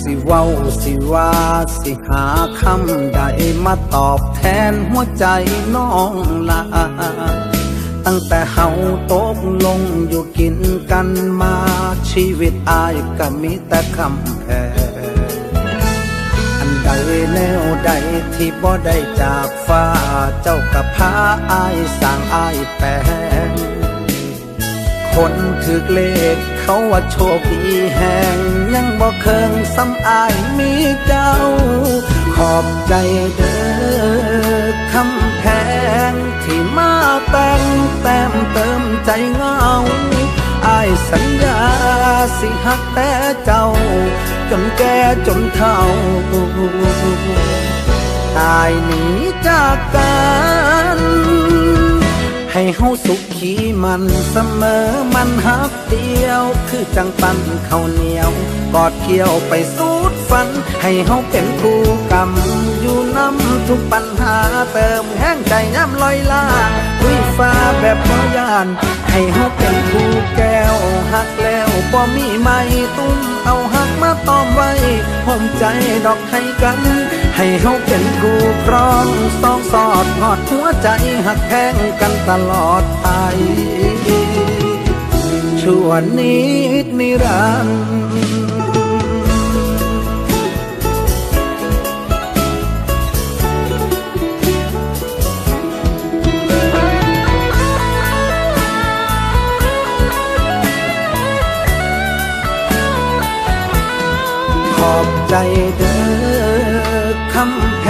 สิเว้าสิว่าสิหาคำใดมาตอบแทนหัวใจน้องละตั้งแต่เฮาตกลงอยู่กินกันมาชีวิตอายก็มีแต่คำแพอันใดแนวใดที่บ่ได้จากฟ้าเจ้ากับพาอายสร้างอายแปลงคนถึกเลขเขาว่าโชคดีแห่งยังบ่เคิงซ้ำอายมีเจ้าขอบใจเด้อคำแพงที่มาแต่งแต้มเติมใจเงาอายสัญญาสิหักแต่เจ้าจนแก่จนเฒ่าตายหนีจากกันให้เฮาสุขีมันเสมอมันฮักเดียวคือจังปันข้าวเหนียวกอดเกี่ยวไปสูดฝันให้เฮาเป็นคู่กรรมอยู่น้ำทุกปัญหาเติมแห้งใจย้ำลอยล่าลุยฟ้าแบบบ่ยานให้เฮาเป็นคู่แก้วหักแล้วบ่มีไม่ตุ้มเอาหักมาต้อมไว้ห่มใจดอกให้กันให้เฮาเป็นคู่ครองสองสอดหอดหัวใจหักแข้งกันตลอดไปชั่วนิดนิรันดร์ขอบใจเด้อคำแพ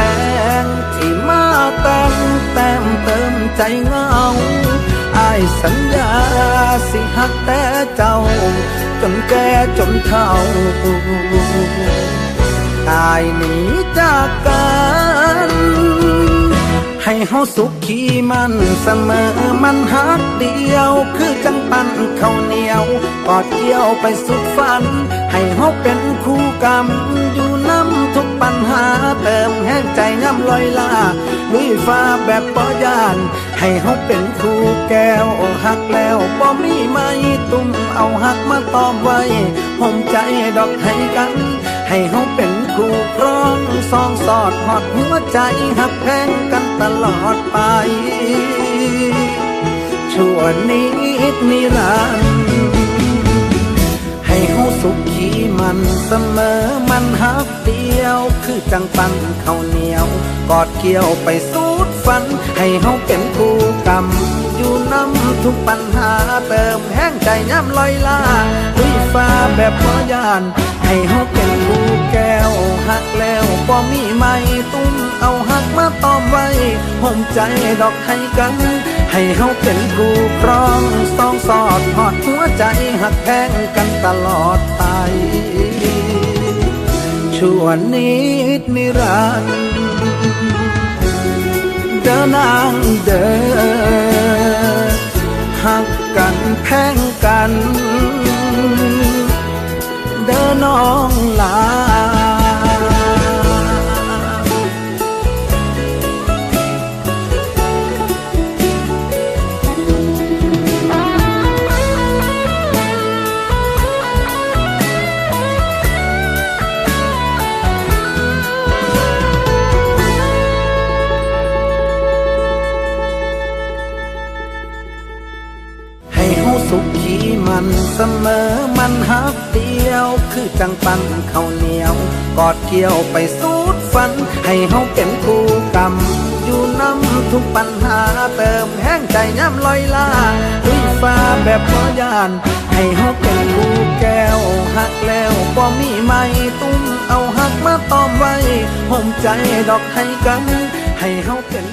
งที่มาแต่งแต้มเติมใจเงาอายสัญญาสิหักแต่เจ้าจนแก่จนเฒ่าตายหนีจากกันให้เฮาสุขีมันเสมอมันฮักเดียวคือจังปันข้าวเหนียวกอดเกี่ยวไปสุดฝันให้เฮาเป็นคู่กรรมอยู่น้ำทุกปัญหาเติมแห้งใจย้ำลอยล่าลุยฟ้าแบบบ่ยานให้เฮาเป็นคู่แก้วหักแล้วบ่มีไม่ตุ้มเอาหักมาตอมไว้ห่มใจดอกให้กันให้เฮาเป็นคู่ครองสองสอดหอดหัวใจหักแพงกันตลอดไปชั่วนิดนิรันดร์ให้เฮาสุขีมันเสมอมันฮักเดียวคือจังปันข้าวเหนียวกอดเกี่ยวไปสูดฝันให้เฮาเป็นคู่กรรมอยู่น้ำทุกปัญหาเติมแห้งใจย้ำลอยล่าลุยฟ้าแบบบ่ยานให้เฮาเป็นคู่แก้วหักแล้วบ่มีไม่ตุ้มเอาหักมาต้อมไว้ห่มใจดอกให้กันให้เฮาเป็นคู่ครองสองสอดหอดหัวใจหักแพงกันตลอดไปชั่วนิดนิรันดร์เดินนางเดินหักกันแพงกันเดินน้องลาสุขีมันเสมอมันฮักเดียวคือจังปันข้าวเหนียวกอดเกี่ยวไปสูดฝันให้เฮาเป็นคู่กรรมอยู่น้ำทุกปัญหาเติมแห้งใจย้ำลอยล่าลุยฟ้าแบบบ่ยานให้เฮาเป็นคู่แก้วหักแล้วบ่มีไม่ตุ้มเอาหักมาต้อมไว้ห่มใจดอกให้กันให้เฮาเป็น